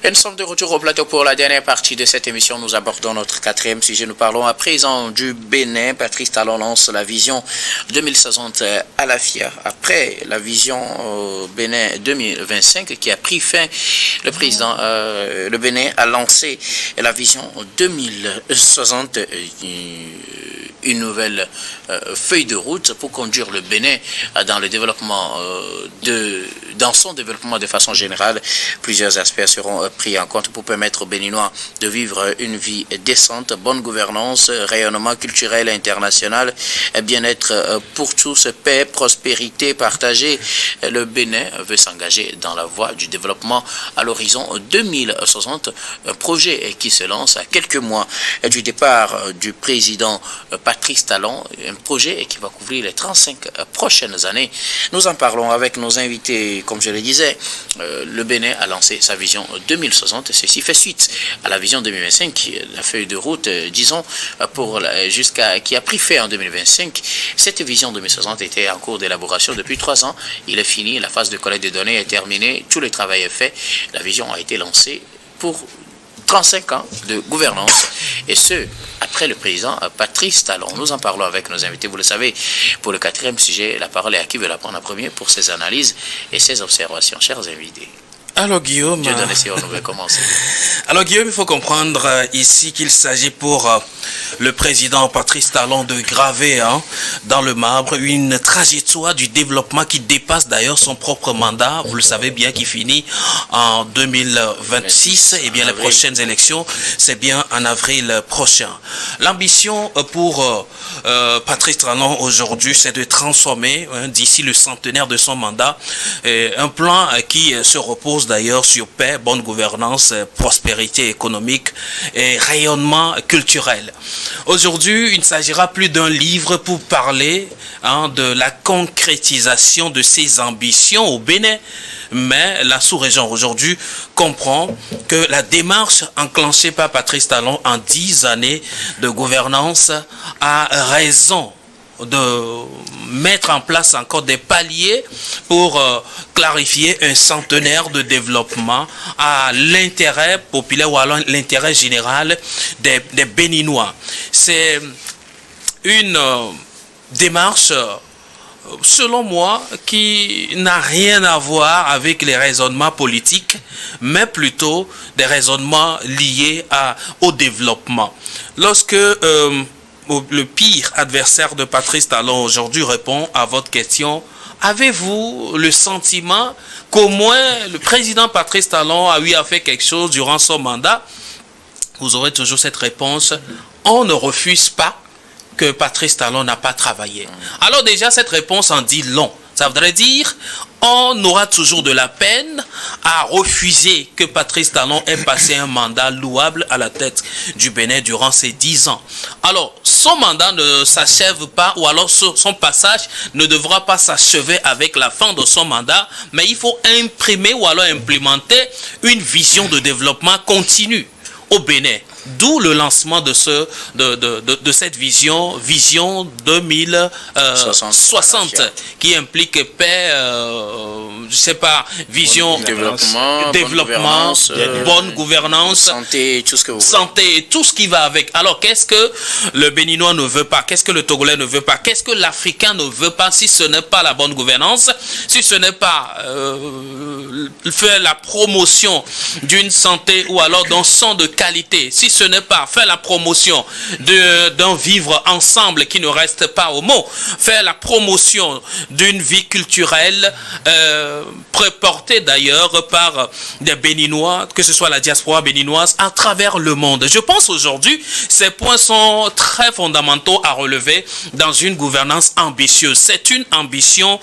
Et nous sommes de retour au plateau pour la dernière partie de cette émission. Nous abordons notre quatrième sujet. Nous parlons à présent du Bénin. Patrice Talon lance la vision 2060 à la FIA. Après la vision Bénin 2025 qui a pris fin, le Bénin a lancé la vision 2060, une nouvelle feuille de route pour conduire le Bénin dans le développement dans son développement de façon générale. Plusieurs aspects seront pris en compte pour permettre aux Béninois de vivre une vie décente, bonne gouvernance, rayonnement culturel international, bien-être pour tous, paix, prospérité partagée. Le Bénin veut s'engager dans la voie du développement à l'horizon 2060, un projet qui se lance à quelques mois du départ du président Patrice Talon, un projet qui va couvrir les 35 prochaines années. Nous en parlons avec nos invités. Comme je le disais, le Bénin a lancé sa vision 2060. Ceci fait suite à la vision 2025, la feuille de route, disons, qui a pris fin en 2025. Cette vision 2060 était en cours d'élaboration depuis 3 ans. Il est fini, la phase de collecte de données est terminée, tout le travail est fait. La vision a été lancée pour 35 ans de gouvernance, et ce, après le président Patrice Talon. Nous en parlons avec nos invités. Vous le savez, pour le quatrième sujet, la parole est à qui veut la prendre en premier pour ses analyses et ses observations. Chers invités. Alors Guillaume, Alors Guillaume, il faut comprendre ici qu'il s'agit pour le président Patrice Talon de graver dans le marbre une trajectoire du développement qui dépasse d'ailleurs son propre mandat. Vous le savez bien, qui finit en 2026. Et bien les prochaines élections, c'est bien en avril prochain. L'ambition pour Patrice Talon aujourd'hui, c'est de transformer d'ici le centenaire de son mandat un plan qui se repose d'ailleurs sur paix, bonne gouvernance, prospérité économique et rayonnement culturel. Aujourd'hui, il ne s'agira plus d'un livre pour parler de la concrétisation de ses ambitions au Bénin, mais la sous-région aujourd'hui comprend que la démarche enclenchée par Patrice Talon en 10 années de gouvernance a raison de mettre en place encore des paliers pour clarifier un centenaire de développement à l'intérêt populaire ou à l'intérêt général des Béninois. C'est une démarche, selon moi, qui n'a rien à voir avec les raisonnements politiques, mais plutôt des raisonnements liés au développement. Lorsque le pire adversaire de Patrice Talon aujourd'hui répond à votre question, avez-vous le sentiment qu'au moins le président Patrice Talon a eu à faire quelque chose durant son mandat? Vous aurez toujours cette réponse: on ne refuse pas que Patrice Talon n'a pas travaillé. Alors déjà, cette réponse en dit long. Ça voudrait dire on aura toujours de la peine à refuser que Patrice Talon ait passé un mandat louable à la tête du Bénin durant ces 10 ans. Alors, son mandat ne s'achève pas, ou alors son passage ne devra pas s'achever avec la fin de son mandat, mais il faut imprimer ou alors implémenter une vision de développement continu au Bénin. D'où le lancement de cette vision 2060, qui implique paix, je sais pas, vision développement, bonne gouvernance, santé, tout ce que vous santé et tout ce qui va avec. Alors qu'est-ce que le Béninois ne veut pas? Qu'est-ce que le Togolais ne veut pas? Qu'est-ce que l'Africain ne veut pas si ce n'est pas la bonne gouvernance, si ce n'est pas faire la promotion d'une santé ou alors d'un sang de qualité, si ce n'est pas faire la promotion d'un vivre ensemble qui ne reste pas au mot, faire la promotion d'une vie culturelle portée d'ailleurs par des Béninois, que ce soit la diaspora béninoise à travers le monde. Je pense aujourd'hui, ces points sont très fondamentaux à relever dans une gouvernance ambitieuse. C'est une ambition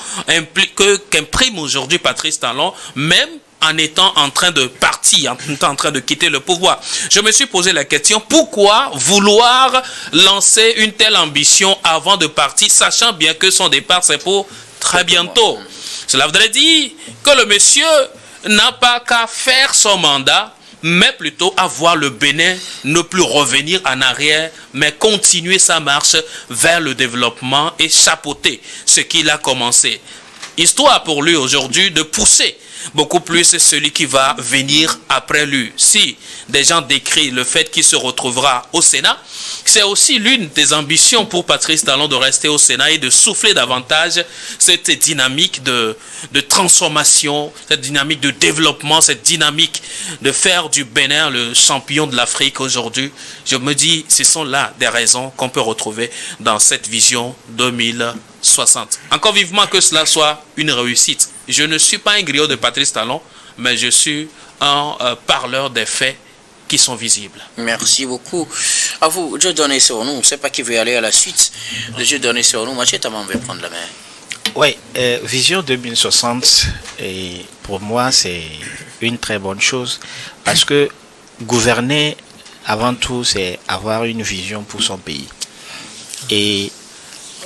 qu'imprime aujourd'hui Patrice Talon, même en étant en train de partir, en train de quitter le pouvoir. Je me suis posé la question, pourquoi vouloir lancer une telle ambition avant de partir, sachant bien que son départ c'est pour très bientôt? Cela voudrait dire que le monsieur n'a pas qu'à faire son mandat, mais plutôt à voir le Bénin ne plus revenir en arrière, mais continuer sa marche vers le développement et chapeauter ce qu'il a commencé. Histoire pour lui aujourd'hui de pousser beaucoup plus celui qui va venir après lui. Si des gens décrivent le fait qu'il se retrouvera au Sénat, c'est aussi l'une des ambitions pour Patrice Talon de rester au Sénat et de souffler davantage cette dynamique de transformation, cette dynamique de développement, cette dynamique de faire du Bénin le champion de l'Afrique aujourd'hui. Je me dis, ce sont là des raisons qu'on peut retrouver dans cette vision 2060. Encore vivement que cela soit une réussite. Je ne suis pas un griot de Patrice Talon, mais je suis un parleur des faits qui sont visibles. Merci beaucoup. À vous, Dieu donné sur nous. Je ne sais pas qui veut aller à la suite. Le Dieu donné sur nous. Mathieu Tamam va prendre la main. Oui, Vision 2060, et pour moi, c'est une très bonne chose parce que gouverner, avant tout, c'est avoir une vision pour son pays. Et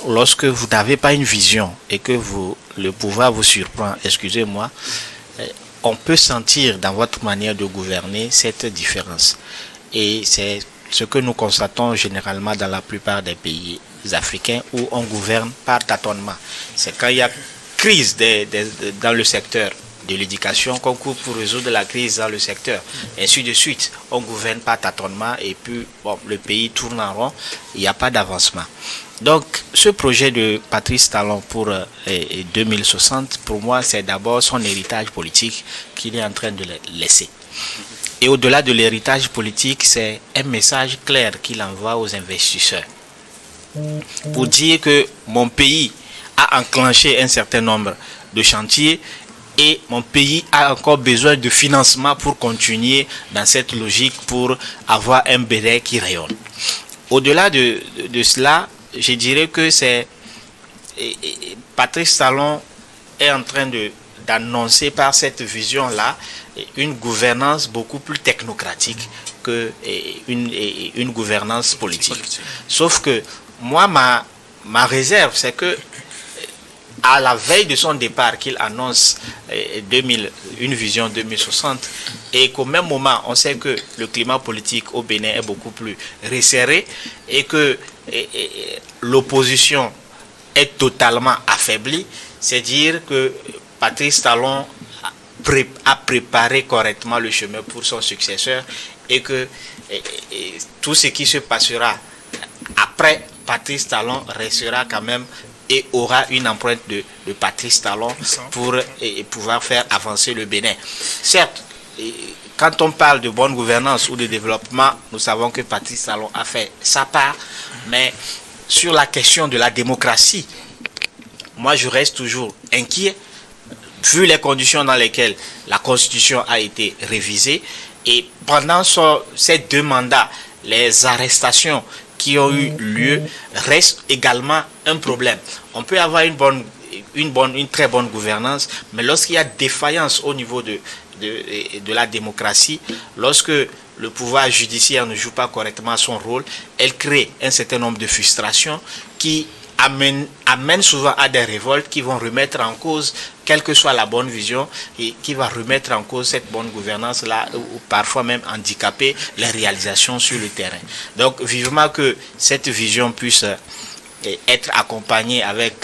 lorsque vous n'avez pas une vision et que le pouvoir vous surprend, excusez-moi, on peut sentir dans votre manière de gouverner cette différence. Et c'est ce que nous constatons généralement dans la plupart des pays africains où on gouverne par tâtonnement. C'est quand il y a crise dans le secteur de l'éducation qu'on coupe pour résoudre la crise dans le secteur. Ainsi de suite, on gouverne par tâtonnement et puis le pays tourne en rond, il n'y a pas d'avancement. Donc, ce projet de Patrice Talon pour 2060, pour moi, c'est d'abord son héritage politique qu'il est en train de laisser. Et au-delà de l'héritage politique, c'est un message clair qu'il envoie aux investisseurs pour dire que mon pays a enclenché un certain nombre de chantiers et mon pays a encore besoin de financement pour continuer dans cette logique pour avoir un Bénin qui rayonne. Au-delà de cela, je dirais que c'est Patrice Talon est en train d'annoncer par cette vision-là une gouvernance beaucoup plus technocratique que une gouvernance politique. Sauf que moi, ma réserve, c'est que à la veille de son départ qu'il annonce une vision 2060 et qu'au même moment on sait que le climat politique au Bénin est beaucoup plus resserré et que l'opposition est totalement affaiblie, c'est dire que Patrice Talon a préparé correctement le chemin pour son successeur et que tout ce qui se passera après Patrice Talon restera quand même et aura une empreinte de Patrice Talon pour pouvoir faire avancer le Bénin. Certes, quand on parle de bonne gouvernance ou de développement, nous savons que Patrice Talon a fait sa part, mais sur la question de la démocratie, moi je reste toujours inquiet, vu les conditions dans lesquelles la Constitution a été révisée, et pendant ces 2 mandats, les arrestations qui ont eu lieu restent également un problème. On peut avoir une très bonne gouvernance, mais lorsqu'il y a défaillance au niveau de la démocratie, lorsque le pouvoir judiciaire ne joue pas correctement son rôle, elle crée un certain nombre de frustrations qui amènent souvent à des révoltes qui vont remettre en cause, quelle que soit la bonne vision, et qui va remettre en cause cette bonne gouvernance-là, ou parfois même handicaper les réalisations sur le terrain. Donc, vivement que cette vision puisse être accompagnée avec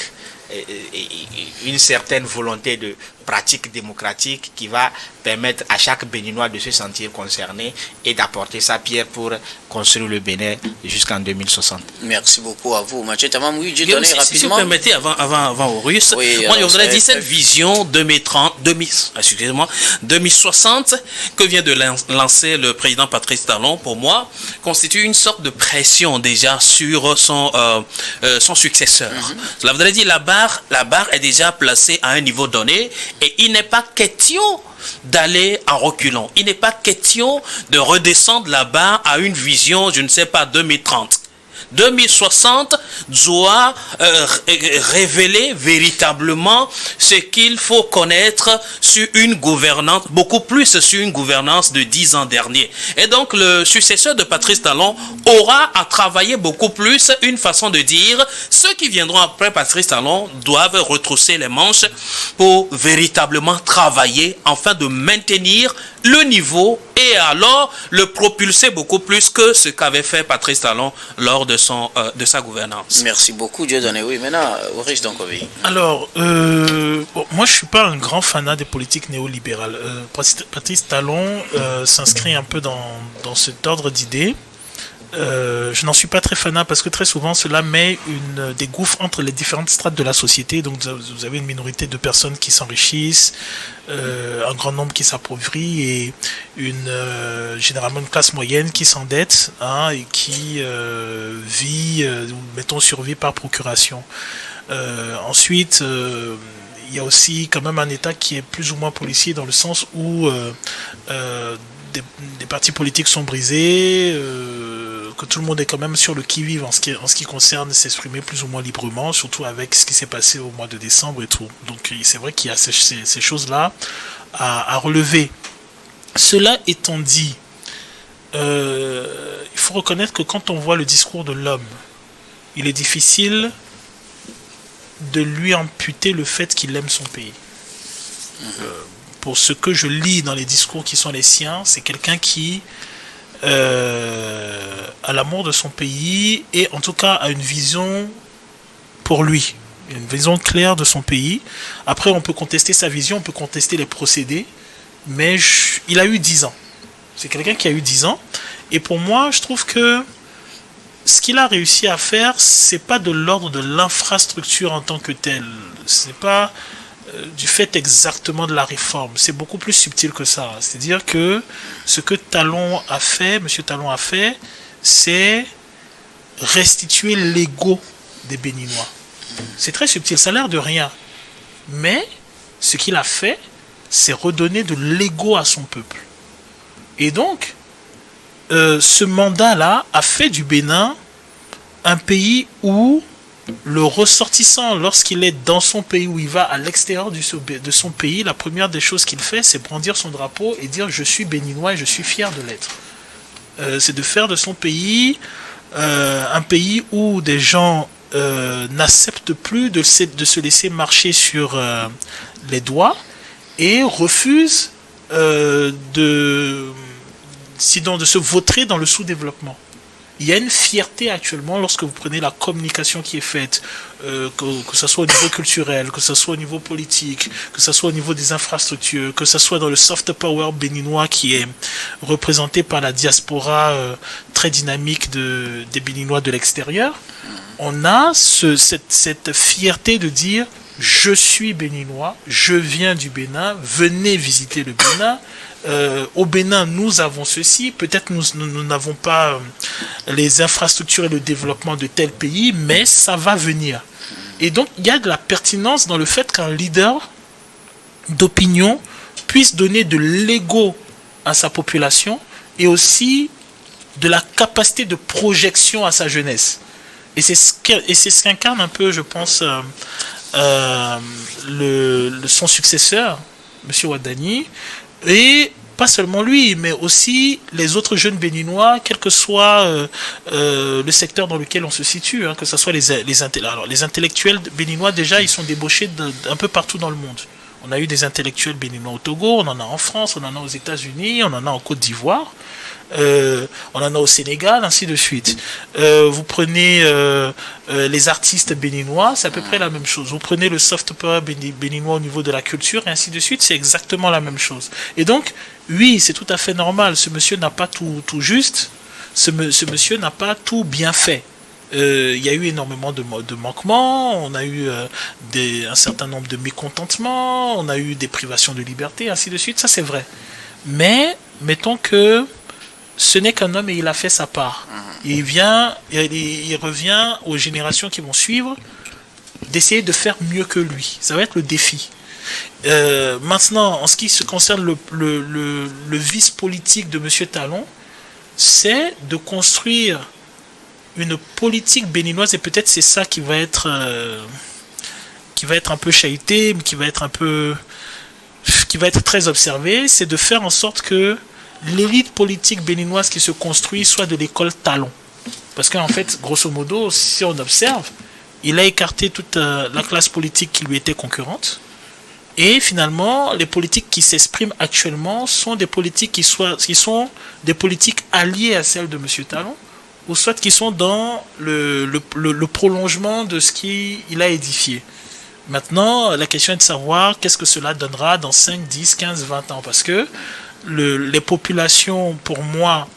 une certaine volonté de pratique démocratique qui va permettre à chaque Béninois de se sentir concerné et d'apporter sa pierre pour construire le Bénin jusqu'en 2060. Merci beaucoup à vous. Mathieu Tamam, oui, j'ai donné rapidement. Si vous permettez, avant aux Russes, oui, moi je voudrais dire cette vision 2060 que vient de lancer le président Patrice Talon, pour moi, constitue une sorte de pression déjà sur son successeur. Cela voudrait dire la barre est déjà placée à un niveau donné et il n'est pas question d'aller en reculant. Il n'est pas question de redescendre la barre à une vision, je ne sais pas, 2030. 2060 doit révéler véritablement ce qu'il faut connaître sur une gouvernance, beaucoup plus sur une gouvernance de 10 ans dernier. Et donc le successeur de Patrice Talon aura à travailler beaucoup plus une façon de dire, ceux qui viendront après Patrice Talon doivent retrousser les manches pour véritablement travailler afin de maintenir le niveau et alors le propulser beaucoup plus que ce qu'avait fait Patrice Talon lors de sa gouvernance. Merci beaucoup, Dieudonné. Oui, maintenant, Maurice Donkovi. Alors, bon, moi je suis pas un grand fanat des politiques néolibérales. Patrice Talon s'inscrit un peu dans cet ordre d'idées. Je n'en suis pas très fanat parce que très souvent cela met des gouffres entre les différentes strates de la société. Donc vous avez une minorité de personnes qui s'enrichissent, un grand nombre qui s'appauvrit et généralement une classe moyenne qui s'endette, hein, et qui survit par procuration. Ensuite, il y a aussi quand même un État qui est plus ou moins policier dans le sens où des partis politiques sont brisés, que tout le monde est quand même sur le qui-vive en ce qui concerne s'exprimer plus ou moins librement, surtout avec ce qui s'est passé au mois de décembre et tout. Donc c'est vrai qu'il y a ces choses-là à relever. Cela étant dit, il faut reconnaître que quand on voit le discours de l'homme, il est difficile de lui amputer le fait qu'il aime son pays. Pour ce que je lis dans les discours qui sont les siens, c'est quelqu'un qui a l'amour de son pays et en tout cas a une vision pour lui, une vision claire de son pays. Après, on peut contester sa vision, on peut contester les procédés, mais il a eu 10 ans. C'est quelqu'un qui a eu 10 ans. Et pour moi, je trouve que ce qu'il a réussi à faire, c'est pas de l'ordre de l'infrastructure en tant que telle. C'est pas du fait exactement de la réforme. C'est beaucoup plus subtil que ça. C'est-à-dire que ce que Talon a fait, M. Talon a fait, c'est restituer l'ego des Béninois. C'est très subtil, ça a l'air de rien. Mais ce qu'il a fait, c'est redonner de l'ego à son peuple. Et donc, ce mandat-là a fait du Bénin un pays où le ressortissant, lorsqu'il est dans son pays, où il va à l'extérieur de son pays, la première des choses qu'il fait, c'est brandir son drapeau et dire « je suis béninois et je suis fier de l'être ». C'est de faire de son pays un pays où des gens n'acceptent plus de se laisser marcher sur les doigts et refusent de se vautrer dans le sous-développement. Il y a une fierté actuellement lorsque vous prenez la communication qui est faite, que ce soit au niveau culturel, que ce soit au niveau politique, que ce soit au niveau des infrastructures, que ce soit dans le soft power béninois qui est représenté par la diaspora très dynamique des Béninois de l'extérieur. On a cette fierté de dire « je suis béninois, je viens du Bénin, venez visiter le Bénin ». Au Bénin, nous avons ceci. Peut-être nous n'avons pas les infrastructures et le développement de tel pays, mais ça va venir. Et donc, il y a de la pertinence dans le fait qu'un leader d'opinion puisse donner de l'ego à sa population et aussi de la capacité de projection à sa jeunesse. Et c'est ce qu'incarne un peu, je pense, son successeur, M. Ouattani. Et pas seulement lui, mais aussi les autres jeunes béninois, quel que soit le secteur dans lequel on se situe, hein, que ce soit les intellectuels béninois, déjà, ils sont débauchés un peu partout dans le monde. On a eu des intellectuels béninois au Togo, on en a en France, on en a aux États-Unis, on en a en Côte d'Ivoire, on en a au Sénégal, ainsi de suite. Vous prenez les artistes béninois, c'est à peu près la même chose. Vous prenez le soft power béninois au niveau de la culture, et ainsi de suite, c'est exactement la même chose. Et donc, oui, c'est tout à fait normal. Ce monsieur n'a pas tout juste, ce monsieur n'a pas tout bien fait. Il y a eu énormément de manquements, on a eu un certain nombre de mécontentements, on a eu des privations de liberté, ainsi de suite, ça c'est vrai. Mais, mettons que ce n'est qu'un homme et il a fait sa part. Il revient aux générations qui vont suivre d'essayer de faire mieux que lui. Ça va être le défi. Maintenant, en ce qui se concerne le vice politique de M. Talon, c'est de construire une politique béninoise, et peut-être c'est ça qui va être un peu chahuté, qui va être très observé, c'est de faire en sorte que l'élite politique béninoise qui se construit soit de l'école Talon. Parce qu'en fait, grosso modo, si on observe, il a écarté toute la classe politique qui lui était concurrente. Et finalement, les politiques qui s'expriment actuellement sont des politiques qui sont des politiques alliées à celles de M. Talon, ou soit qui sont dans le prolongement de ce qu'il a édifié. Maintenant, la question est de savoir qu'est-ce que cela donnera dans 5, 10, 15, 20 ans. Parce que les populations, pour moi,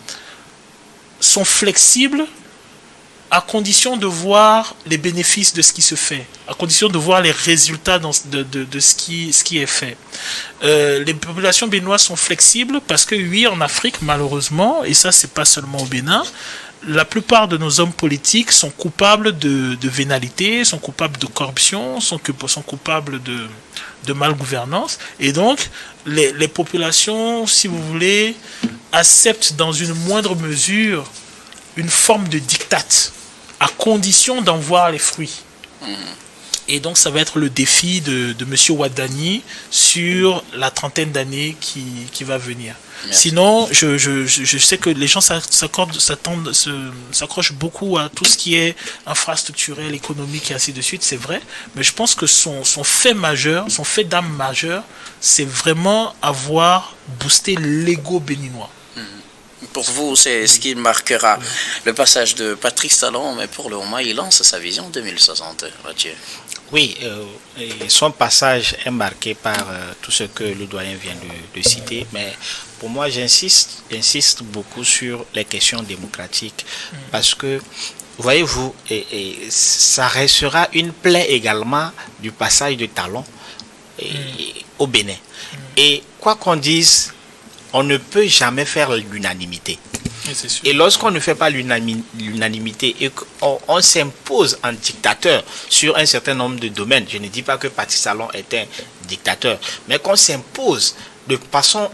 sont flexibles à condition de voir les bénéfices de ce qui se fait, à condition de voir les résultats de ce qui est fait. Les populations béninoises sont flexibles parce que oui, en Afrique, malheureusement, et ça c'est pas seulement au Bénin, la plupart de nos hommes politiques sont coupables de vénalité, sont coupables de corruption, sont coupables de malgouvernance, et donc les populations, si vous voulez, acceptent dans une moindre mesure une forme de diktat, à condition d'en voir les fruits. Et donc ça va être le défi de M. Wadani sur la trentaine d'années qui va venir. Merci. Sinon, je sais que les gens s'accrochent beaucoup à tout ce qui est infrastructurel, économique et ainsi de suite, c'est vrai, mais je pense que son fait majeur, son fait d'âme majeur, c'est vraiment avoir boosté l'ego béninois. Pour vous, c'est ce qui marquera le passage de Patrice Talon, mais pour le moment, il lance sa vision 2060. Mathieu. Oui, et son passage est marqué par tout ce que le doyen vient de citer, mais pour moi, j'insiste beaucoup sur les questions démocratiques, parce que, voyez-vous, ça restera une plaie également du passage de Talon au Bénin. Et quoi qu'on dise, on ne peut jamais faire l'unanimité. Et lorsqu'on ne fait pas l'unanimité et qu'on s'impose en dictateur sur un certain nombre de domaines, je ne dis pas que Patrice Talon est un dictateur, mais qu'on s'impose de façon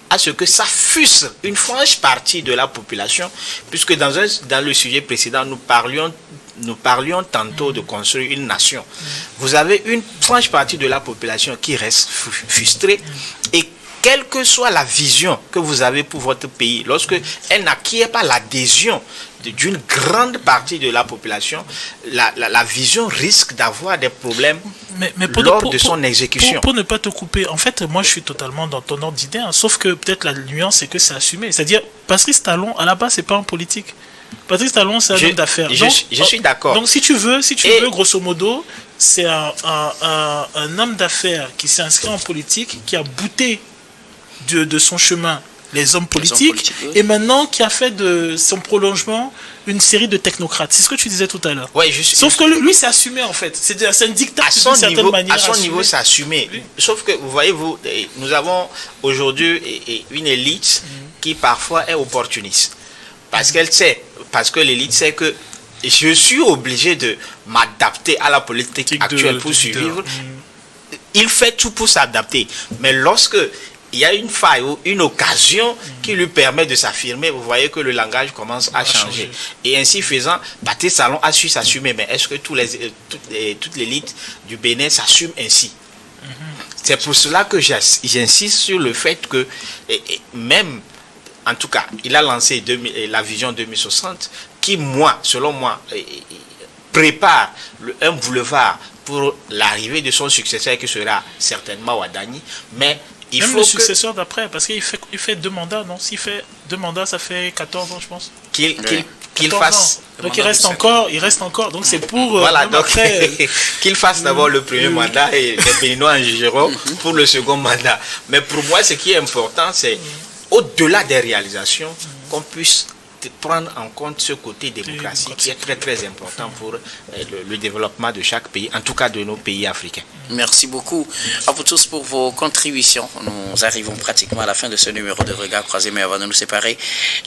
à ce que ça frustre une franche partie de la population, puisque dans le sujet précédent, nous parlions tantôt de construire une nation. Vous avez une franche partie de la population qui reste frustrée, et quelle que soit la vision que vous avez pour votre pays, lorsque elle n'acquiert pas l'adhésion d'une grande partie de la population, la vision risque d'avoir des problèmes lors de son exécution. Pour ne pas te couper, en fait, moi je suis totalement dans ton ordre d'idée, hein, sauf que peut-être la nuance c'est que c'est assumé. C'est-à-dire, Patrice Talon, à la base, c'est pas un politique. Patrice Talon, c'est un homme d'affaires. Je suis d'accord. Donc si tu veux, grosso modo, c'est un homme d'affaires qui s'est inscrit en politique, qui a bouté de son chemin les hommes politiques, oui. Et maintenant qui a fait de son prolongement une série de technocrates. C'est ce que tu disais tout à l'heure. Ouais, sauf que lui, c'est assumé en fait. C'est un dictat d'une certaine manière. À son niveau, c'est assumé. Oui. Sauf que, vous voyez, nous avons aujourd'hui une élite qui parfois est opportuniste. Parce qu'elle sait, parce que l'élite sait que je suis obligé de m'adapter à la politique actuelle pour survivre. Il fait tout pour s'adapter. Mais lorsque il y a une faille ou une occasion qui lui permet de s'affirmer, vous voyez que le langage commence à changer. Et ainsi faisant, Patrice Talon a su s'assumer. Mais est-ce que toute l'élite du Bénin s'assume ainsi? C'est pour cela que j'insiste sur le fait que même, en tout cas, il a lancé la vision 2060 qui, selon moi, prépare un boulevard pour l'arrivée de son successeur qui sera certainement Wadani, mais il même faut le successeur d'après, parce qu'il fait 2 mandats, non? S'il fait 2 mandats, ça fait 14 ans, je pense. Qu'il fasse. Donc il reste encore. Donc c'est pour. Voilà, donc qu'il fasse d'abord le premier mandat et les Béninois en jugeront pour le second mandat. Mais pour moi, ce qui est important, c'est au-delà des réalisations, qu'on puisse prendre en compte ce côté démocratie qui est très très important pour le développement de chaque pays, en tout cas de nos pays africains. Merci beaucoup à vous tous pour vos contributions. Nous arrivons pratiquement à la fin de ce numéro de Regard Croisé, mais avant de nous séparer,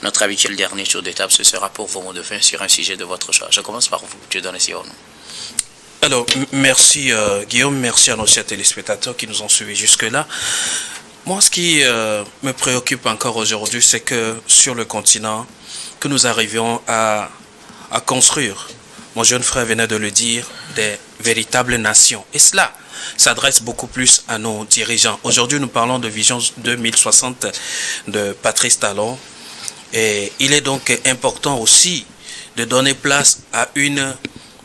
notre habituel dernier tour de table, ce sera pour vos mots de fin sur un sujet de votre choix. Je commence par vous, Dieu donne ici. Alors, merci Guillaume, merci à nos chers téléspectateurs qui nous ont suivis jusque-là. Moi, ce qui me préoccupe encore aujourd'hui, c'est que sur le continent, que nous arrivions à construire, mon jeune frère venait de le dire, des véritables nations. Et cela s'adresse beaucoup plus à nos dirigeants. Aujourd'hui, nous parlons de Vision 2060 de Patrice Talon. Et il est donc important aussi de donner place à une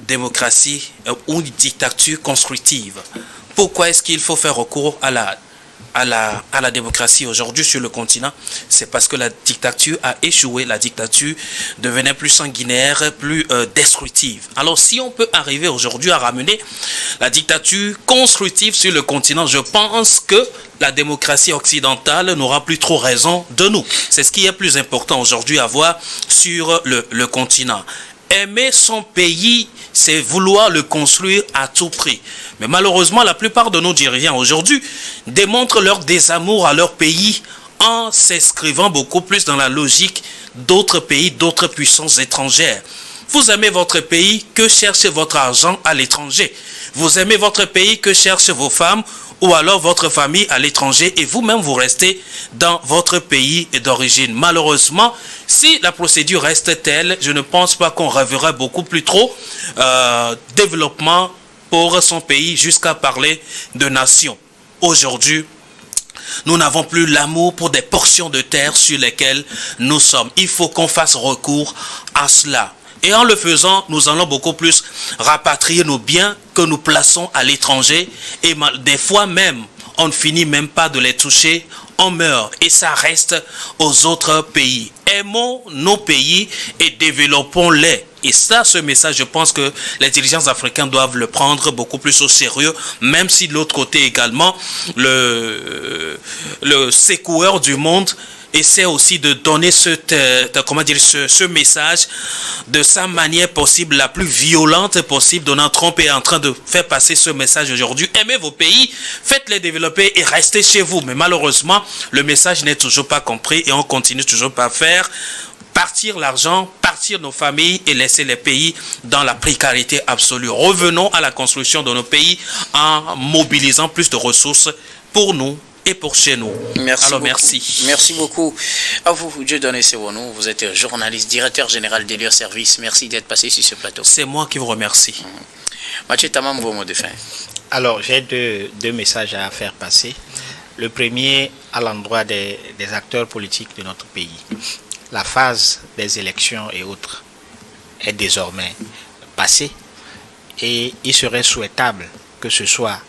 démocratie ou une dictature constructive Pourquoi est-ce qu'il faut faire recours à la démocratie aujourd'hui sur le continent? C'est parce que la dictature a échoué, la dictature devenait plus sanguinaire, plus destructive. Alors si on peut arriver aujourd'hui à ramener la dictature constructive sur le continent, je pense que la démocratie occidentale n'aura plus trop raison de nous. C'est ce qui est plus important aujourd'hui à voir sur le continent. Aimer son pays, c'est vouloir le construire à tout prix. Mais malheureusement, la plupart de nos dirigeants aujourd'hui démontrent leur désamour à leur pays en s'inscrivant beaucoup plus dans la logique d'autres pays, d'autres puissances étrangères. Vous aimez votre pays, que cherche votre argent à l'étranger? Vous aimez votre pays, que cherchent vos femmes ou alors votre famille à l'étranger, et vous-même vous restez dans votre pays d'origine. Malheureusement, si la procédure reste telle, je ne pense pas qu'on rêverait beaucoup plus trop développement pour son pays jusqu'à parler de nation. Aujourd'hui, nous n'avons plus l'amour pour des portions de terre sur lesquelles nous sommes. Il faut qu'on fasse recours à cela. Et en le faisant, nous allons beaucoup plus rapatrier nos biens que nous plaçons à l'étranger. Et des fois même, on ne finit même pas de les toucher, on meurt. Et ça reste aux autres pays. Aimons nos pays et développons-les. Et ça, ce message, je pense que les dirigeants africains doivent le prendre beaucoup plus au sérieux, même si de l'autre côté également, le secoueur du monde essaie aussi de donner ce message de sa manière possible, la plus violente possible. Donald Trump est en train de faire passer ce message aujourd'hui. Aimez vos pays, faites-les développer et restez chez vous. Mais malheureusement, le message n'est toujours pas compris et on continue toujours pas à faire partir l'argent, partir nos familles et laisser les pays dans la précarité absolue. Revenons à la construction de nos pays en mobilisant plus de ressources pour nous et pour chez nous. Merci. Alors, beaucoup. merci. Merci beaucoup. À vous, Dieudonné Sewonou, vous êtes journaliste, directeur général d'Elior Service. Merci d'être passé sur ce plateau. C'est moi qui vous remercie. Mathieu Tamam, vos mots de fin. Alors, j'ai deux messages à faire passer. Le premier, à l'endroit des acteurs politiques de notre pays. La phase des élections et autres est désormais passée et il serait souhaitable que ce soit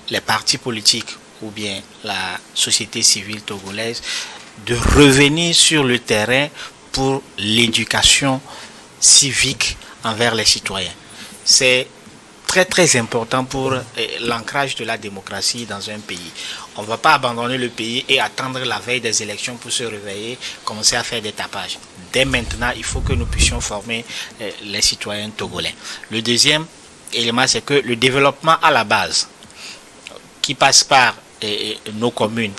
les partis politiques ou bien la société civile togolaise de revenir sur le terrain pour l'éducation civique envers les citoyens. C'est très très important pour l'ancrage de la démocratie dans un pays. On ne va pas abandonner le pays et attendre la veille des élections pour se réveiller, commencer à faire des tapages. Dès maintenant, il faut que nous puissions former les citoyens togolais. Le deuxième élément, c'est que le développement à la base, qui passe par nos communes,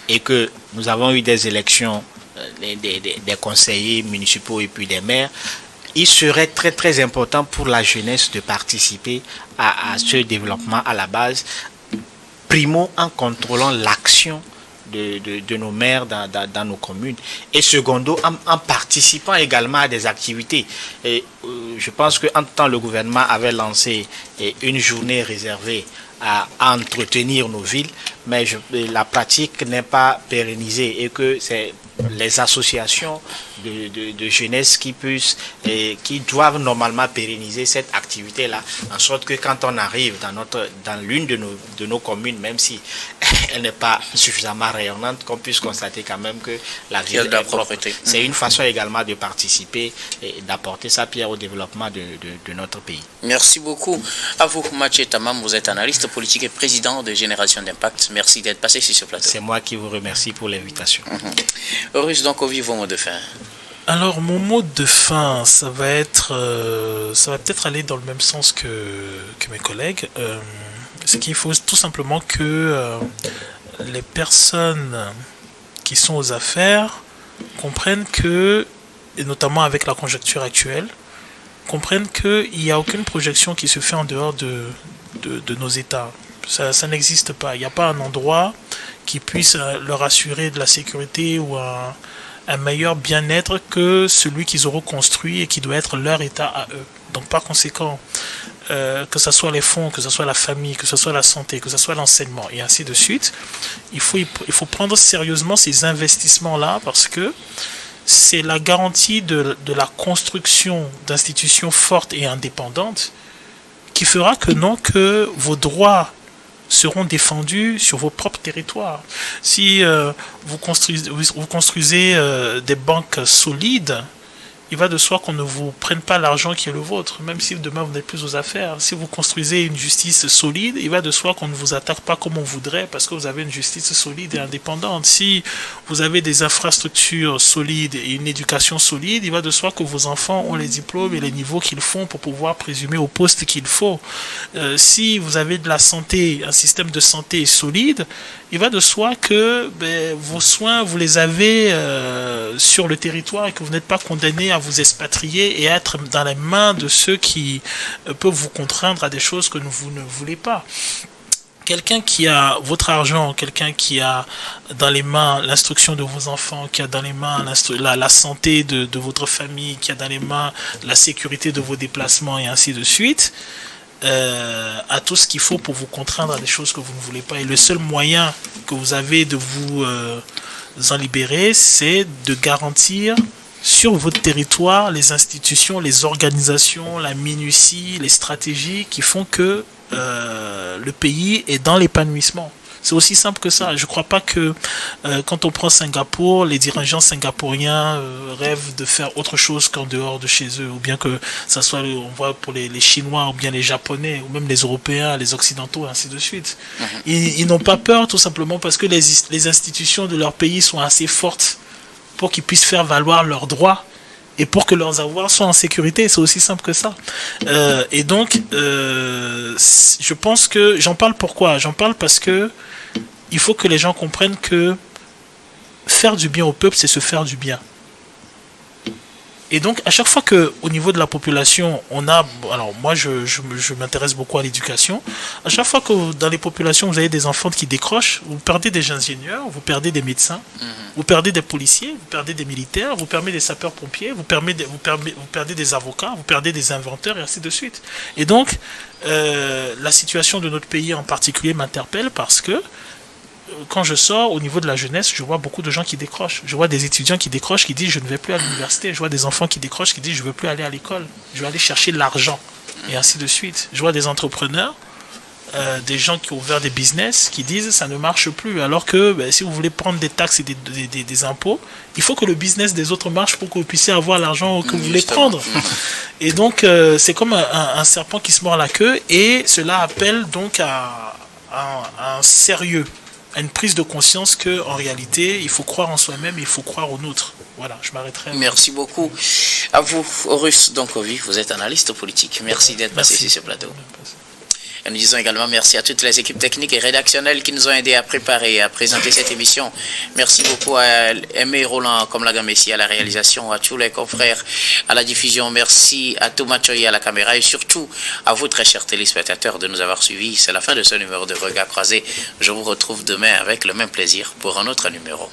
et que nous avons eu des élections des conseillers municipaux et puis des maires, il serait très très important pour la jeunesse de participer à ce développement à la base, primo en contrôlant l'action de nos maires dans nos communes, et secondo en participant également à des activités. Et je pense qu'en temps le gouvernement avait lancé une journée réservée à entretenir nos villes, mais la pratique n'est pas pérennisée et que c'est les associations de jeunesse qui doivent normalement pérenniser cette activité-là, en sorte que quand on arrive dans l'une de nos communes, même si elle n'est pas suffisamment rayonnante, qu'on puisse constater quand même que la ville est propre. C'est une façon également de participer et d'apporter sa pierre au développement de notre pays. Merci beaucoup. À vous, Mathieu Tamam, vous êtes analyste politique et président de Génération d'Impact. Merci d'être passé sur ce plateau. C'est moi qui vous remercie pour l'invitation. Russe, donc, au vivant mot de fin. Alors, mon mot de fin, ça va peut-être aller dans le même sens que mes collègues. C'est qu'il faut tout simplement que les personnes qui sont aux affaires comprennent que, et notamment avec la conjoncture actuelle, comprennent qu'il n'y a aucune projection qui se fait en dehors de nos États. Ça n'existe pas. Il n'y a pas un endroit qui puisse leur assurer de la sécurité ou un meilleur bien-être que celui qu'ils auront construit et qui doit être leur État à eux. Donc par conséquent, que ce soit les fonds, que ce soit la famille, que ce soit la santé, que ce soit l'enseignement et ainsi de suite, il faut prendre sérieusement ces investissements-là parce que c'est la garantie de la construction d'institutions fortes et indépendantes qui fera que vos droits seront défendus sur vos propres territoires. Si vous construisez des banques solides, il va de soi qu'on ne vous prenne pas l'argent qui est le vôtre, même si demain vous n'êtes plus aux affaires. Si vous construisez une justice solide, il va de soi qu'on ne vous attaque pas comme on voudrait parce que vous avez une justice solide et indépendante. Si vous avez des infrastructures solides et une éducation solide, il va de soi que vos enfants ont les diplômes et les niveaux qu'ils font pour pouvoir présumer au poste qu'il faut. Si vous avez de la santé, un système de santé solide, il va de soi que vos soins, vous les avez sur le territoire et que vous n'êtes pas condamné à vous expatrier et à être dans les mains de ceux qui peuvent vous contraindre à des choses que vous ne voulez pas. Quelqu'un qui a votre argent, quelqu'un qui a dans les mains l'instruction de vos enfants, qui a dans les mains la santé de votre famille, qui a dans les mains la sécurité de vos déplacements et ainsi de suite, à tout ce qu'il faut pour vous contraindre à des choses que vous ne voulez pas. Et le seul moyen que vous avez de vous en libérer, c'est de garantir sur votre territoire les institutions, les organisations, la minutie, les stratégies qui font que le pays est dans l'épanouissement. C'est aussi simple que ça. Je ne crois pas que quand on prend Singapour, les dirigeants singapouriens rêvent de faire autre chose qu'en dehors de chez eux, ou bien que ça soit, on voit pour les Chinois, ou bien les Japonais, ou même les Européens, les Occidentaux, ainsi de suite. Ils n'ont pas peur tout simplement parce que les institutions de leur pays sont assez fortes pour qu'ils puissent faire valoir leurs droits et pour que leurs avoirs soient en sécurité. C'est aussi simple que ça. Et donc, je pense que... J'en parle pourquoi ? J'en parle parce que il faut que les gens comprennent que faire du bien au peuple, c'est se faire du bien. Et donc, à chaque fois qu'au niveau de la population, on a... Alors, moi, je m'intéresse beaucoup à l'éducation. À chaque fois que dans les populations, vous avez des enfants qui décrochent, vous perdez des ingénieurs, vous perdez des médecins, vous perdez des policiers, vous perdez des militaires, vous perdez des sapeurs-pompiers, vous perdez des avocats, vous perdez des inventeurs, et ainsi de suite. Et donc, la situation de notre pays en particulier m'interpelle parce que quand je sors au niveau de la jeunesse, je vois beaucoup de gens qui décrochent. Je vois des étudiants qui décrochent, qui disent je ne vais plus à l'université. Je vois des enfants qui décrochent, qui disent je ne veux plus aller à l'école. Je vais aller chercher l'argent. Et ainsi de suite. Je vois des entrepreneurs, des gens qui ont ouvert des business, qui disent ça ne marche plus. Alors que si vous voulez prendre des taxes et des impôts, il faut que le business des autres marche pour que vous puissiez avoir l'argent que vous voulez prendre. Et donc c'est comme un serpent qui se mord la queue. Et cela appelle donc à un sérieux, à une prise de conscience qu'en réalité, il faut croire en soi-même et il faut croire aux nôtres. Voilà, je m'arrêterai. Merci beaucoup. À vous, Horus Donkovi, vous êtes analyste politique. Merci d'être passé sur ce plateau. Et nous disons également merci à toutes les équipes techniques et rédactionnelles qui nous ont aidés à préparer et à présenter cette émission. Merci beaucoup à Aimé Roland comme la Gamessi à la réalisation, à tous les confrères à la diffusion. Merci à Thomas Choy à la caméra et surtout à vous très chers téléspectateurs de nous avoir suivis. C'est la fin de ce numéro de Regard Croisé. Je vous retrouve demain avec le même plaisir pour un autre numéro.